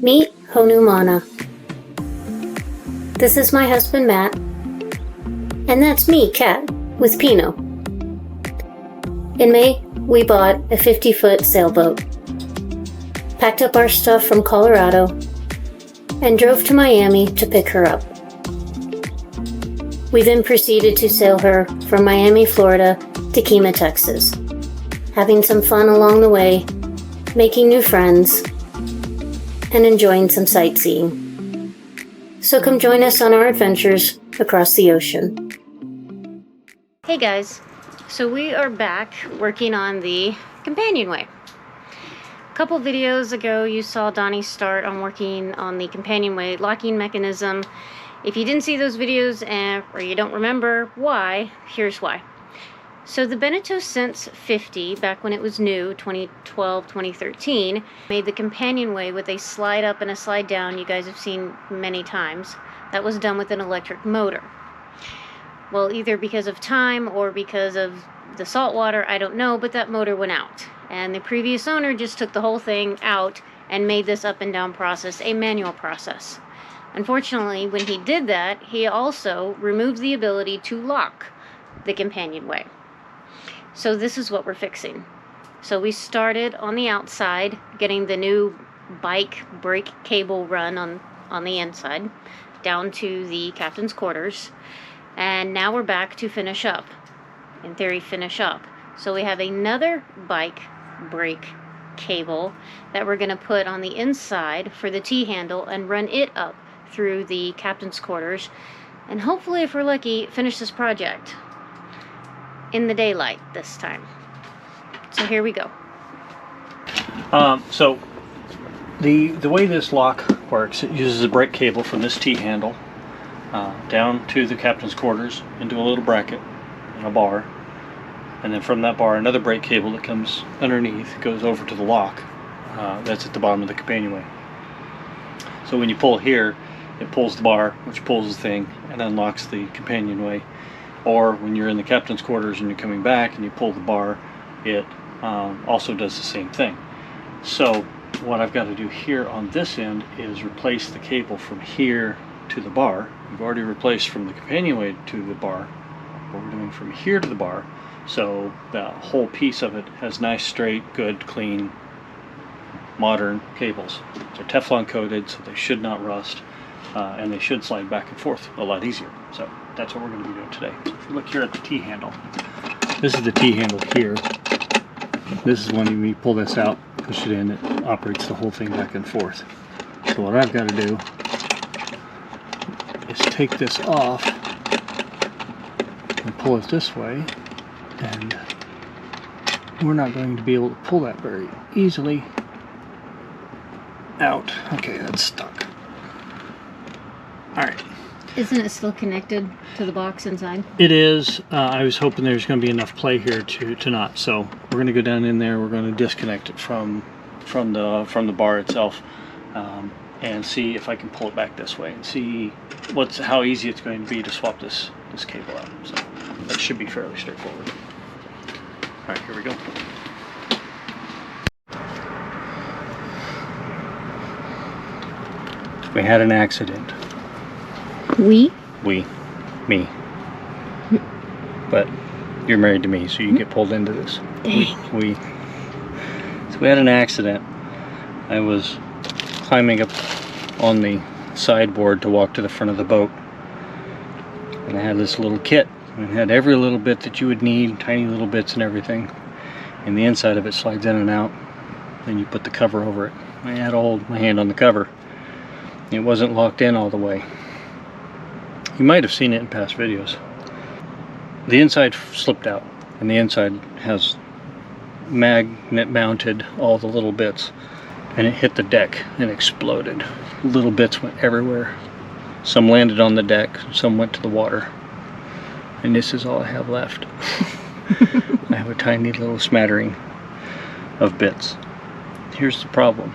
Meet Honumana. This is my husband Matt, and that's me, Kat, with Pino. In May, we bought a 50-foot sailboat, packed up our stuff from Colorado, and drove to Miami to pick her up. We then proceeded to sail her from Miami, Florida to Kemah, Texas, having some fun along the way, making new friends, and enjoying some sightseeing. So come join us on our adventures across the ocean. Hey guys, so we are back working on the companionway. A couple videos ago you saw Donnie start on working on the companionway locking mechanism. If you didn't see those videos or you don't remember why, here's why. So the Beneteau Sense 50, back when it was new, 2012, 2013, made the companionway with a slide up and a slide down you guys have seen many times. That was done with an electric motor. Well, either because of time or because of the salt water, I don't know, but that motor went out. And the previous owner just took the whole thing out and made this up and down process a manual process. Unfortunately, when he did that, he also removed the ability to lock the companionway. So this is what we're fixing. So we started on the outside, getting the new bike brake cable run on the inside, down to the captain's quarters. And now we're back to finish up. In theory, finish up. So we have another bike brake cable that we're going to put on the inside for the T-handle and run it up through the captain's quarters. And hopefully, if we're lucky, finish this project in the daylight this time. So here we go. So the way this lock works, it uses a brake cable from this T-handle down to the captain's quarters into a little bracket and a bar, and then from that bar another brake cable that comes underneath goes over to the lock that's at the bottom of the companionway. So when you pull here, it pulls the bar, which pulls the thing and unlocks the companionway. Or when you're in the captain's quarters and you're coming back and you pull the bar, it also does the same thing. So what I've got to do here on this end is replace the cable from here to the bar. We've already replaced from the companionway to the bar. What we're doing from here to the bar, so the whole piece of it has nice, straight, good, clean, modern cables. They're Teflon coated, so they should not rust, and they should slide back and forth a lot easier. So that's what we're going to be doing today. So if you look here at the T-handle, this is the T-handle here. This is when you pull this out, push it in, it operates the whole thing back and forth. So what I've got to do is take this off and pull it this way, and we're not going to be able to pull that very easily out. Okay, that's stuck. Alright. Isn't it still connected to the box inside? It is. I was hoping there's going to be enough play here to not. So we're going to go down in there. We're going to disconnect it from the bar itself, and see if I can pull it back this way and see how easy it's going to be to swap this cable out. So that should be fairly straightforward. All right, here we go. We had an accident. Me. But you're married to me, so you get pulled into this. Dang. We had an accident. I was climbing up on the sideboard to walk to the front of the boat, and I had this little kit, and it had every little bit that you would need, tiny little bits and everything, and the inside of it slides in and out. Then you put the cover over it. I had to hold my hand on the cover. It wasn't locked in all the way. You might have seen it in past videos. The inside slipped out, and the inside has magnet mounted all the little bits, and it hit the deck and exploded. Little bits went everywhere. Some landed on the deck, some went to the water, and this is all I have left. I have a tiny little smattering of bits. Here's the problem.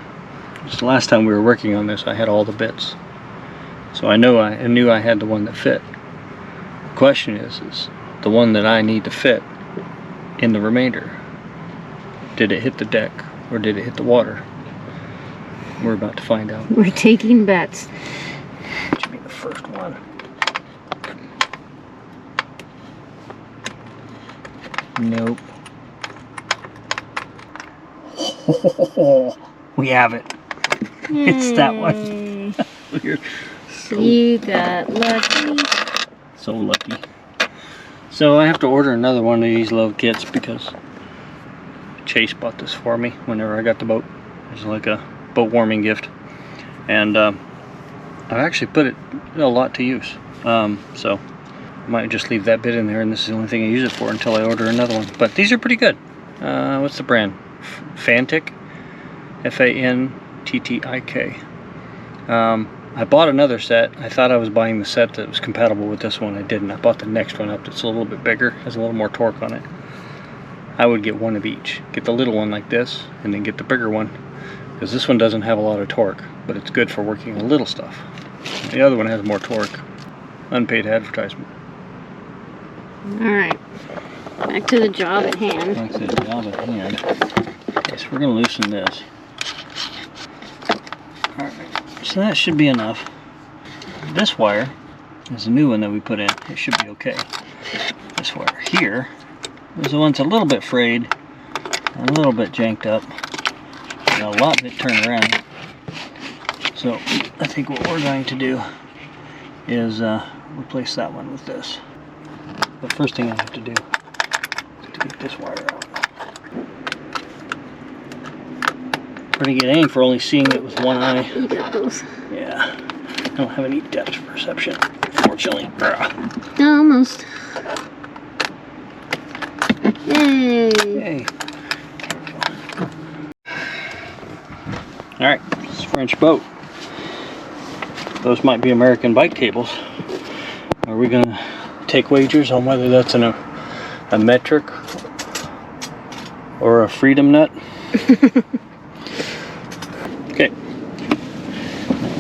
Just the last time we were working on this, I had all the bits. So I knew I had the one that fit. The question is the one that I need to fit in the remainder, did it hit the deck or did it hit the water? We're about to find out. We're taking bets. Should be the first one. Nope. We have it. It's that one. We're so, You got lucky. so lucky. So I have to order another one of these little kits because Chase bought this for me whenever I got the boat. It's like a boat warming gift. And I've actually put it a lot to use. So I might just leave that bit in there, and this is the only thing I use it for until I order another one. But these are pretty good. What's the brand? Fantic? F-A-N-T-T-I-K. I bought another set. I thought I was buying the set that was compatible with this one. I didn't. I bought the next one up that's a little bit bigger, has a little more torque on it. I would get one of each. Get the little one like this, and then get the bigger one, because this one doesn't have a lot of torque, but it's good for working on little stuff. The other one has more torque. Unpaid advertisement. Alright. Back to the job at hand. Like the job at hand. Okay, so we're going to loosen this. Alright, so that should be enough. This wire is a new one that we put in. It should be okay. This wire here is the one that's a little bit frayed, a little bit janked up, and a lot bit turned around. So I think what we're going to do is replace that one with this. The first thing I have to do is to get this wire out. Pretty good aim for only seeing it with one eye. You got those. Yeah, I don't have any depth perception, fortunately. Almost. Yay! Hey. Alright, this is French boat. Those might be American bike cables. Are we gonna take wagers on whether that's a metric or a freedom nut? Okay.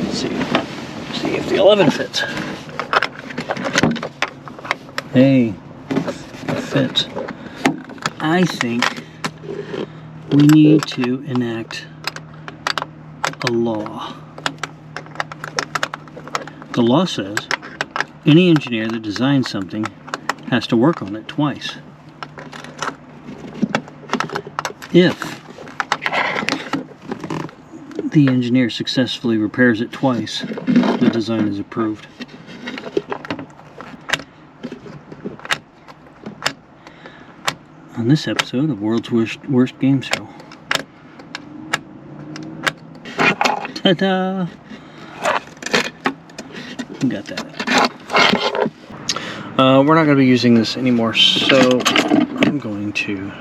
Let's see if the 11 fits. Hey, it fits. I think we need to enact a law. The law says any engineer that designs something has to work on it twice. If the engineer successfully repairs it twice, the design is approved. On this episode of World's Worst Game Show. Ta-da! Got that. We're not going to be using this anymore, so I'm going to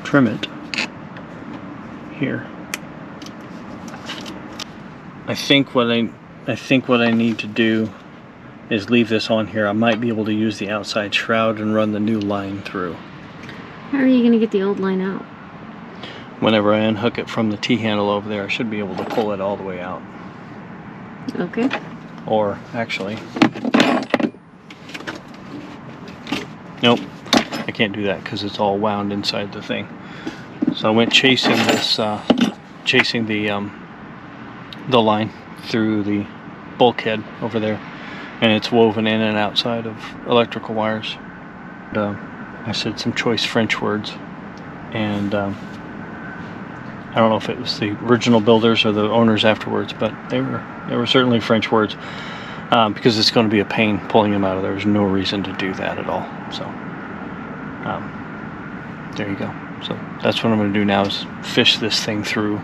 trim it here. I think what I need to do is leave this on here. I might be able to use the outside shroud and run the new line through. How are you going to get the old line out? Whenever I unhook it from the T-handle over there, I should be able to pull it all the way out. Okay. Or, actually... Nope. I can't do that because it's all wound inside the thing. So I went chasing this, chasing the line through the bulkhead over there, and it's woven in and outside of electrical wires. I said some choice French words, and I don't know if it was the original builders or the owners afterwards, but they were certainly French words, because it's going to be a pain pulling them out of there. There's no reason to do that at all. So there you go. So that's what I'm going to do now, is fish this thing through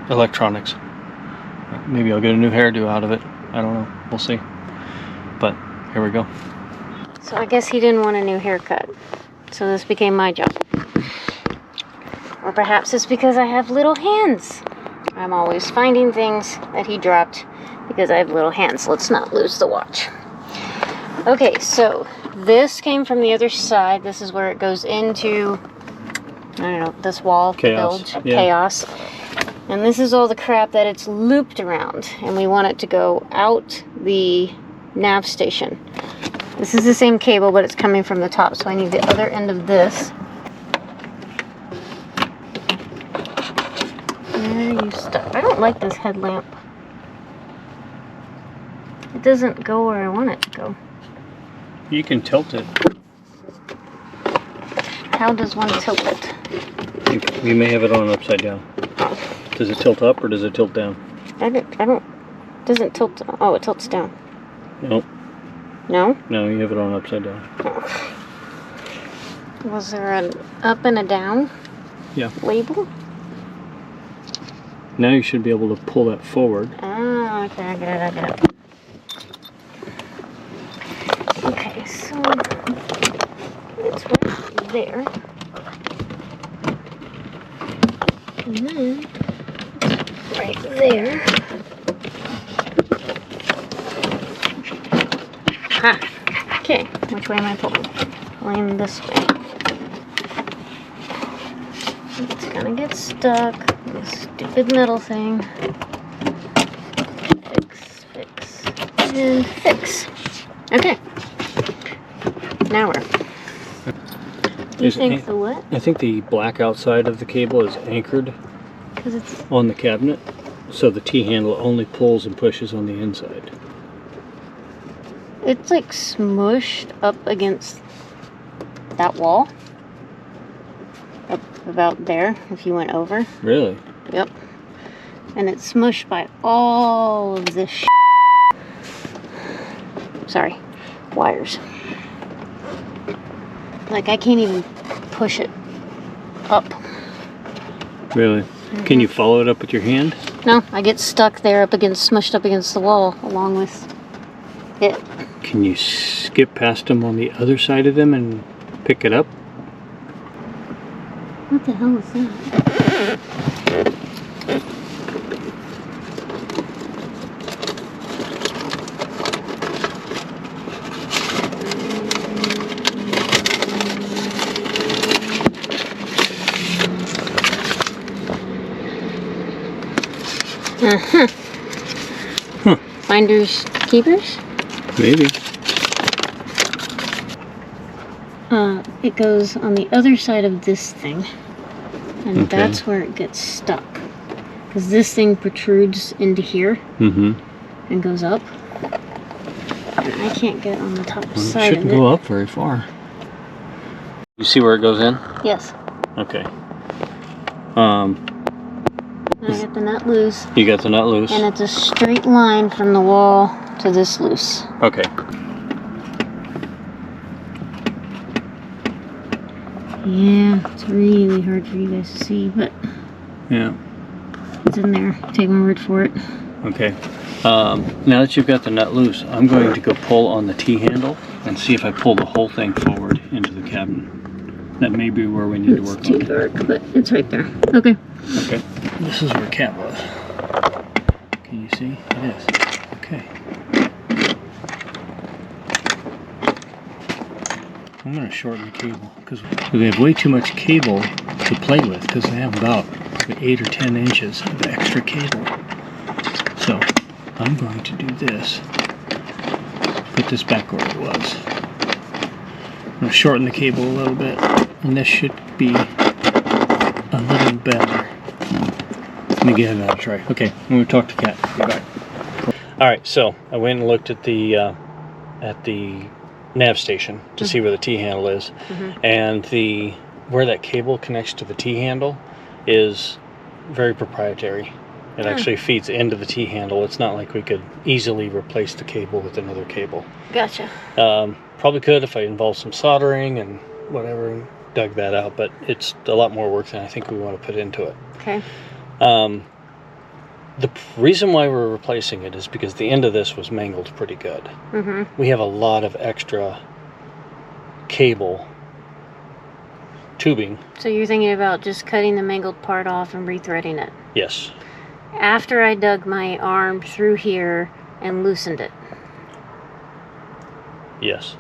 electronics. Maybe I'll get a new hairdo out of it. I don't know. We'll see. But here we go. So I guess he didn't want a new haircut. So this became my job. Or perhaps it's because I have little hands. I'm always finding things that he dropped because I have little hands. Let's not lose the watch. Okay, so this came from the other side. This is where it goes into, I don't know, this wall Chaos. build. Yeah. Chaos. And this is all the crap that it's looped around. And we want it to go out the nav station. This is the same cable, but it's coming from the top. So I need the other end of this. Where are you stuck? I don't like this headlamp. It doesn't go where I want it to go. You can tilt it. How does one tilt it? You may have it on upside down. Does it tilt up or does it tilt down? I don't, doesn't tilt, oh, it tilts down. Nope. No? No, you have it on upside down. Oh. Was there an up and a down? Yeah. Label? Now you should be able to pull that forward. Oh, okay, I get it. Okay, so it's right there. And then right there. Ha! Okay, which way am I pulling? Pulling this way. It's gonna get stuck. This stupid metal thing. Fix, and fix. Okay. Now where? Do you think the what? I think the black outside of the cable is anchored Because it's on the cabinet, so the T-handle only pulls and pushes on the inside. it's like smushed up against that wall. Up about there, if you went over. Really? Yep. And it's smushed by all of this sorry, wires. Like I can't even push it up. Really? Can you follow it up with your hand? No, I get stuck there smushed up against the wall along with it. Can you skip past them on the other side of them and pick it up? What the hell is that? Uh-huh. Huh. Finders keepers? Maybe. It goes on the other side of this thing. And Okay. that's where it gets stuck. Because this thing protrudes into here Mm-hmm. and goes up. And I can't get on the top Well, it side of shouldn't it. go up very far. You see where it goes in? Yes. Okay. And I got the nut loose. You got the nut loose? And it's a straight line from the wall to this loose. Okay. Yeah, it's really hard for you guys to see, but Yeah. it's in there. Take my word for it. Okay. Now that you've got the nut loose, I'm going to go pull on the T-handle and see if I pull the whole thing forward into the cabin. That may be where we need to It's work too on. dark, but it's right there. Okay. Okay. This is where Cat was. Can you see? It is. Okay. I'm going to shorten the cable because we have way too much cable to play with because they have about 8 or 10 inches of extra cable. So I'm going to do this. Put this back where it was. I'm going to shorten the cable a little bit, and this should be a little better. Let me give that a try. Okay, I'm going to talk to Kat. Be back. All right, so I went and looked at the nav station to see where the T-handle is, and where that cable connects to the T-handle is very proprietary. It actually feeds into the T-handle. It's not like we could easily replace the cable with another cable. Gotcha. Probably could if I involved some soldering and whatever and dug that out, but it's a lot more work than I think we want to put into it. Okay. The reason why we're replacing it is because the end of this was mangled pretty good. Mm-hmm. We have a lot of extra cable tubing. So you're thinking about just cutting the mangled part off and rethreading it? Yes. After I dug my arm through here and loosened it? Yes.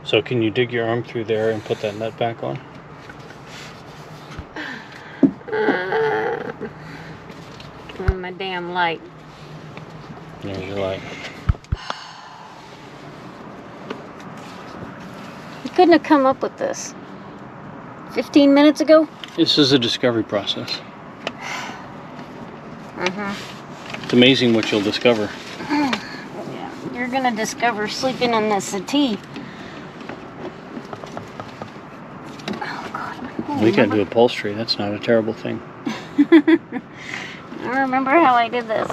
So can you dig your arm through there and put that nut back on? My damn light. There's your light. You couldn't have come up with this 15 minutes ago? This is a discovery process. It's amazing what you'll discover. Yeah, you're gonna discover sleeping in the settee. Oh God. We got to do upholstery. That's not a terrible thing. I remember how I did this.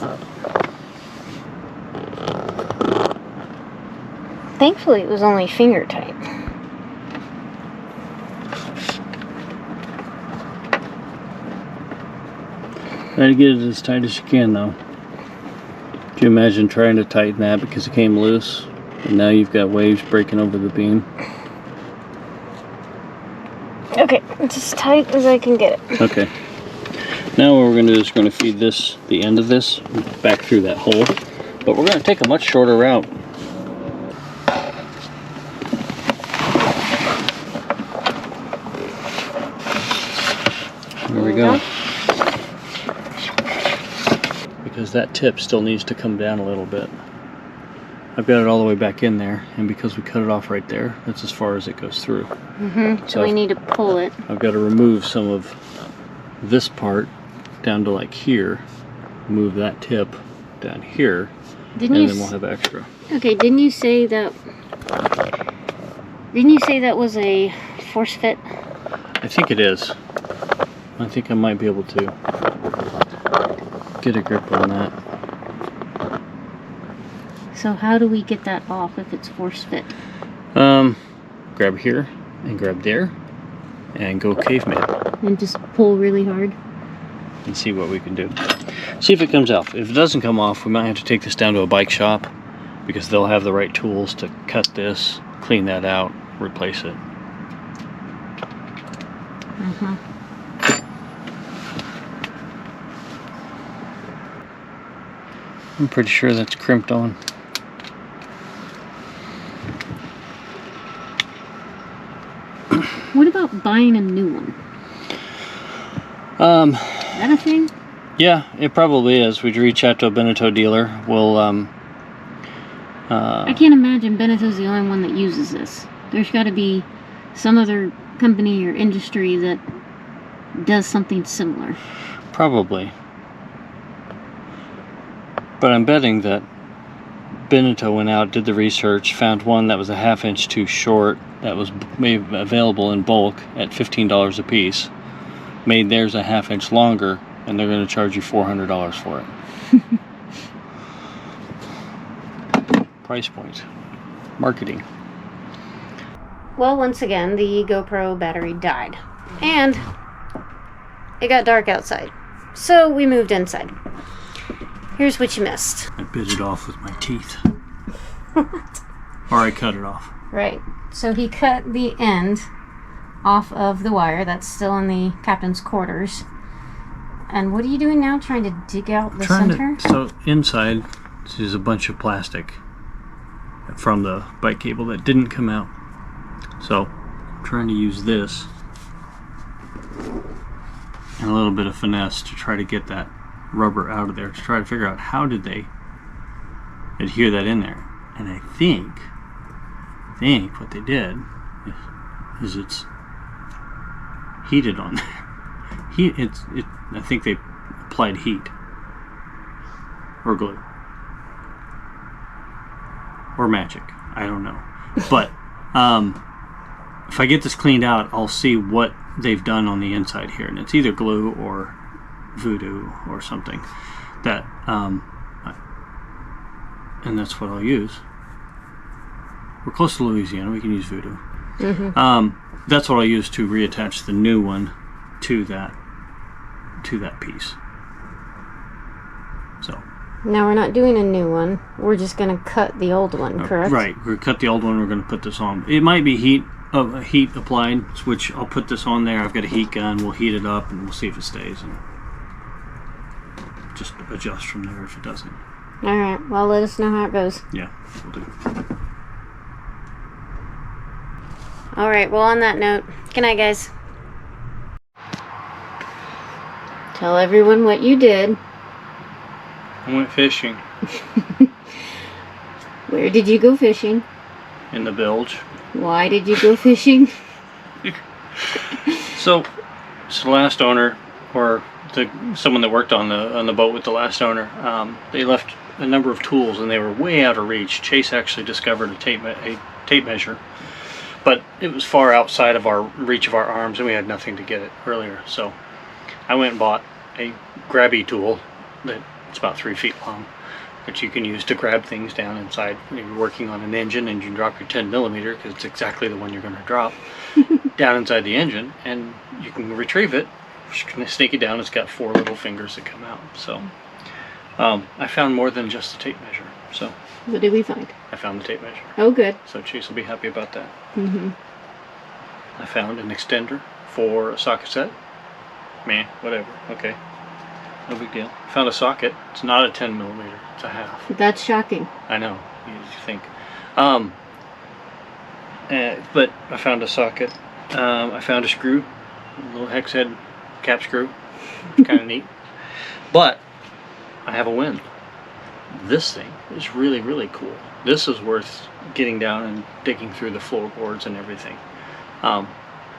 Thankfully, it was only finger tight. Try to get it as tight as you can, though. Could you imagine trying to tighten that because it came loose, and now you've got waves breaking over the beam? Okay, it's as tight as I can get it. Okay. Now what we're going to do is we're going to feed this, the end of this, back through that hole. But we're going to take a much shorter route. There we go. Because that tip still needs to come down a little bit. I've got it all the way back in there, and because we cut it off right there, that's as far as it goes through. So we need to pull it. I've got to remove some of this part down to like here, move that tip down here, Didn't and you then we'll have extra. Okay, didn't you say that was a force fit? I think it is. I think I might be able to get a grip on that. So how do we get that off if it's force fit? Grab here and grab there and go caveman And just pull really hard? and see what we can do. See if it comes off. If it doesn't come off, we might have to take this down to a bike shop because they'll have the right tools to cut this, clean that out, replace it. I'm pretty sure that's crimped on. What about buying a new one? Is that a thing? Yeah, it probably is. We'd reach out to a Beneteau dealer. We'll I can't imagine Benetou's the only one that uses this. There's got to be some other company or industry that does something similar. Probably. But I'm betting that Beneteau went out, did the research, found one that was a half inch too short, that was made available in bulk at $15 a piece, made theirs a half inch longer, and they're going to charge you $400 for it. Price point. Marketing. Well, once again, the GoPro battery died. And it got dark outside. So we moved inside. Here's what you missed. I bit it off with my teeth. Or I cut it off. Right. So he cut the end off of the wire that's still in the captain's quarters. And what are you doing now? Trying to dig out the center? So inside is a bunch of plastic from the bike cable that didn't come out. So I'm trying to use this and a little bit of finesse to try to get that rubber out of there, to try to figure out how did they adhere that in there. And I think what they did is it's heated on there. I think they applied heat or glue or magic. I don't know. But if I get this cleaned out, I'll see what they've done on the inside here, and it's either glue or voodoo or something that and that's what I'll use. We're close to Louisiana, we can use voodoo. That's what I'll use to reattach the new one to that piece. So Now we're not doing a new one. We're just going to cut the old one, correct? Right. We're going to cut the old one. We're going to put this on. It might be heat applied, which I'll put this on there. I've got a heat gun. We'll heat it up and we'll see if it stays, and just adjust from there if it doesn't. All right. Well, let us know how it goes. Yeah, we'll do. All right. Well, on that note, good night, guys. Tell everyone what you did. I went fishing Where did you go fishing? in the bilge. Why did you go fishing? So the last owner, or someone that worked on the boat with the last owner, they left a number of tools and they were way out of reach. Chase actually discovered a tape measure, but it was far outside of our reach of our arms, and we had nothing to get it earlier. So I went and bought a grabby tool that's about 3 feet long, that you can use to grab things down inside when you're working on an engine and you drop your 10 millimeter, because it's exactly the one you're going to drop down inside the engine, and you can retrieve it, sneak it down. It's got 4 little fingers that come out. So I found more than just the tape measure. So What did we find? I found the tape measure. Oh, good. So Chase will be happy about that. Mm-hmm. I found an extender for a socket set. Man, whatever. Okay. No big deal. Found a socket. It's not a 10 millimeter. It's a half. That's shocking. I know. You think. But I found a socket. I found a screw. A little hex head cap screw. Kind of neat. But I have a win. This thing is really, really cool. This is worth getting down and digging through the floorboards and everything.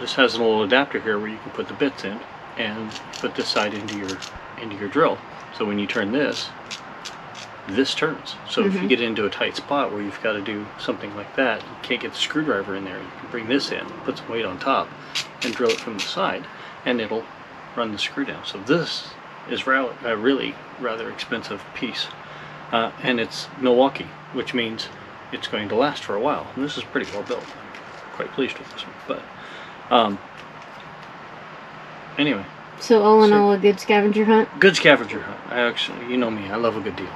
This has a little adapter here where you can put the bits in and put this side into your drill. So when you turn this turns. So if you get into a tight spot where you've got to do something like that, you can't get the screwdriver in there, you can bring this in, put some weight on top, and drill it from the side, and it'll run the screw down. So this is a really rather expensive piece. And it's Milwaukee, which means it's going to last for a while. And this is pretty well built. I'm quite pleased with this one. But anyway. So all in all, a good scavenger hunt? Good scavenger hunt. I actually, you know me, I love a good deal.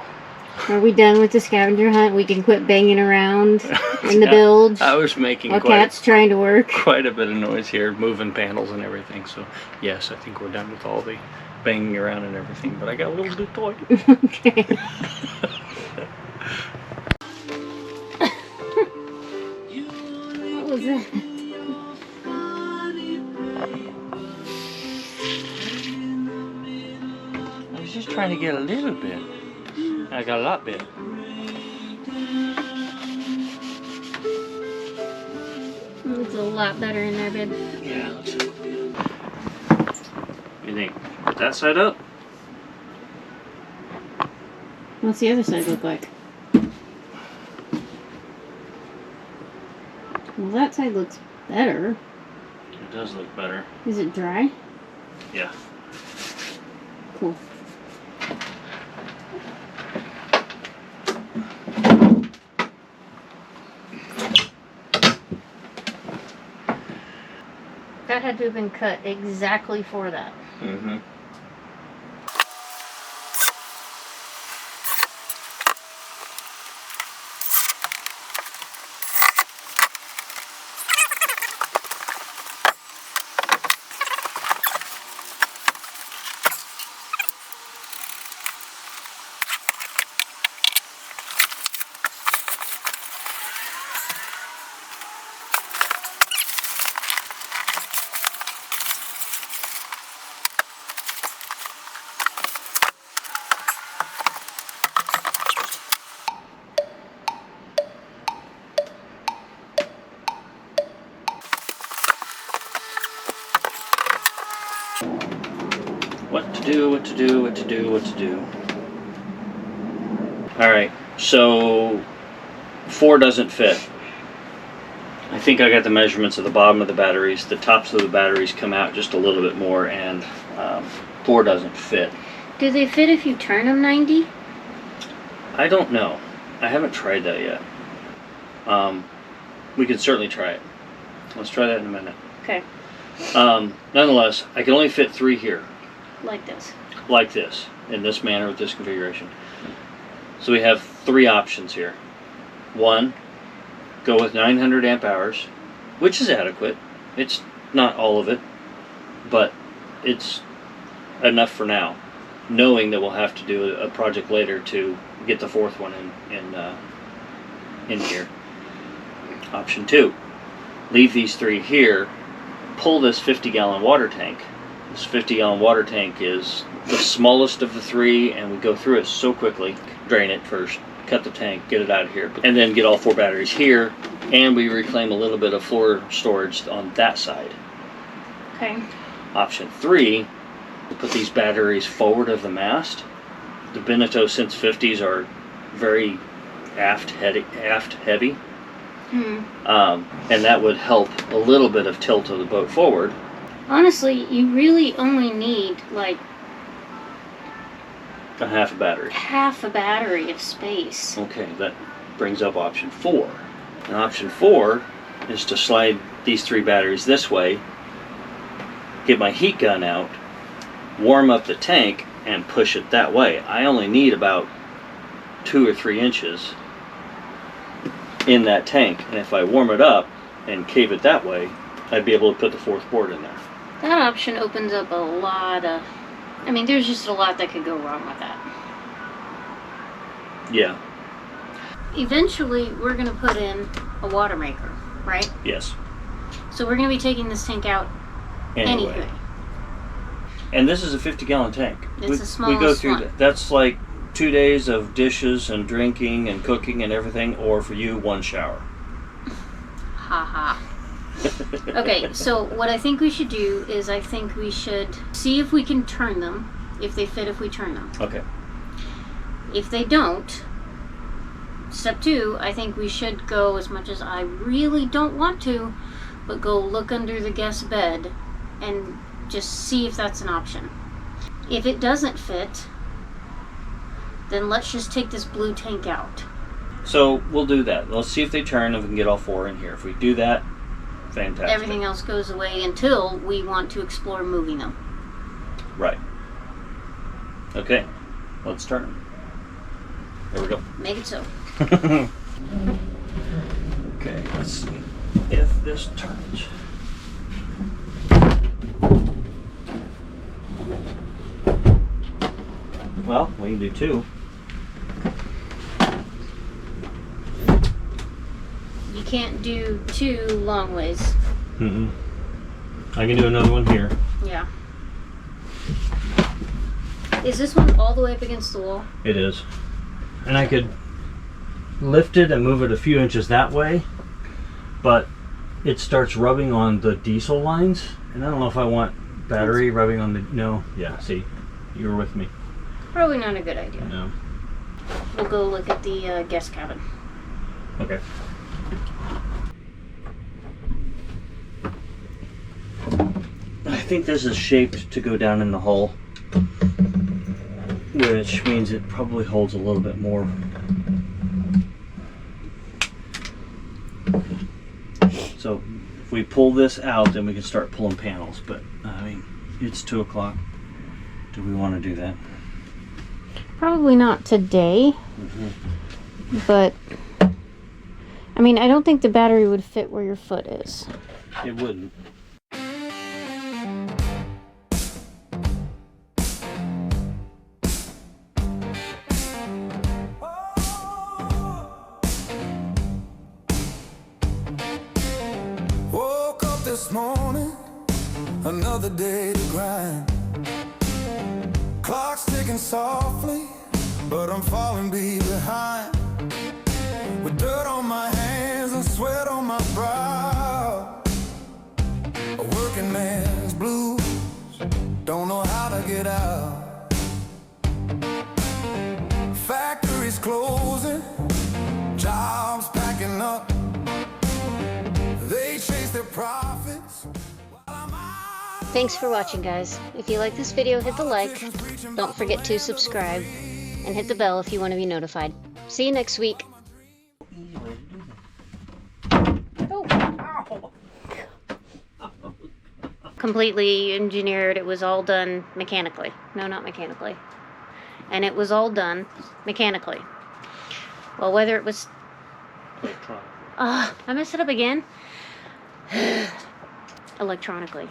Are we done with the scavenger hunt? We can quit banging around in the bilge? I was making while Cat's trying to work. Quite a bit of noise here, moving panels and everything. So yes, I think we're done with all the banging around and everything. But I got a little new toy. Okay. What was that? I was just trying to get a little bit. I got a lot bit. It's a lot better in there, babe. Yeah, let's see. You think? Put that side up? What's the other side look like? Well, that side looks better. It does look better. Is it dry? Yeah. Cool. That had to have been cut exactly for that. Mm-hmm. What to do. Alright, so 4 doesn't fit. I think I got the measurements of the bottom of the batteries. The tops of the batteries come out just a little bit more, and 4 doesn't fit. Do they fit if you turn them 90? I don't know. I haven't tried that yet. We could certainly try it. Let's try that in a minute. Okay. Nonetheless, I can only fit 3 here. Like this. Like this, in this manner with this configuration. So we have 3 options here. 1, go with 900 amp hours, which is adequate. It's not all of it, but it's enough for now, knowing that we'll have to do a project later to get the 4th one in here. Option 2, leave these 3 here, pull this 50-gallon water tank. This 50-gallon water tank is the smallest of the 3, and we go through it so quickly. Drain it first, cut the tank, get it out of here, and then get all 4 batteries here, and we reclaim a little bit of floor storage on that side. Okay. Option 3, put these batteries forward of the mast. The Beneteau since 50s are very aft heavy. And that would help a little bit of tilt of the boat forward. Honestly, you really only need like A half a battery. half a battery of space. Okay, that brings up option 4. And option 4 is to slide these 3 batteries this way, get my heat gun out, warm up the tank, and push it that way. I only need about 2 or 3 inches in that tank, and if I warm it up and cave it that way, I'd be able to put the 4th board in there. That option opens up a lot of... I mean, there's just a lot that could go wrong with that. Yeah. Eventually, we're going to put in a water maker, right? Yes. So we're going to be taking this tank out anyway. And this is a 50-gallon tank. It's we the smallest go through one. that. That's like 2 days of dishes and drinking and cooking and everything, or for you, 1 shower. Ha ha. Okay, so what I think we should do is I think we should see if we can turn them, if they fit if we turn them. Okay. If they don't, step 2, I think we should go, as much as I really don't want to, but go look under the guest bed and just see if that's an option. If it doesn't fit, then let's just take this blue tank out. So we'll do that. Let's see if they turn and we can get all 4 in here. If we do that, fantastic. Everything else goes away until we want to explore moving them. Right. Okay. Let's turn them. There we go. Make it so. Okay, let's see if this turns. Well, we can do 2. You can't do 2 long ways. Mm-mm. I can do another one here. Yeah. Is this one all the way up against the wall? It is. And I could lift it and move it a few inches that way, but it starts rubbing on the diesel lines, and I don't know if I want battery rubbing on the... No. Yeah, see? You were with me. Probably not a good idea. No. We'll go look at the guest cabin. Okay. I think this is shaped to go down in the hull, which means it probably holds a little bit more. So if we pull this out, then we can start pulling panels, but I mean, it's 2 o'clock. Do we want to do that? Probably not today, but I mean, I don't think the battery would fit where your foot is. It wouldn't. Woke up this morning, another day to grind. Clock's ticking softly, but I'm falling behind. With dirt on my hands and sweat on my brow, a working man's blues, don't know how to get out. Factories closing, jobs packing up. They chase their profits. Thanks for watching, guys. If you like this video, hit the like. Don't forget to subscribe. And hit the bell if you want to be notified. See you next week. Completely engineered. It was all done mechanically. No, not mechanically. And it was all done mechanically. Well, whether it was... I messed it up again. Electronically.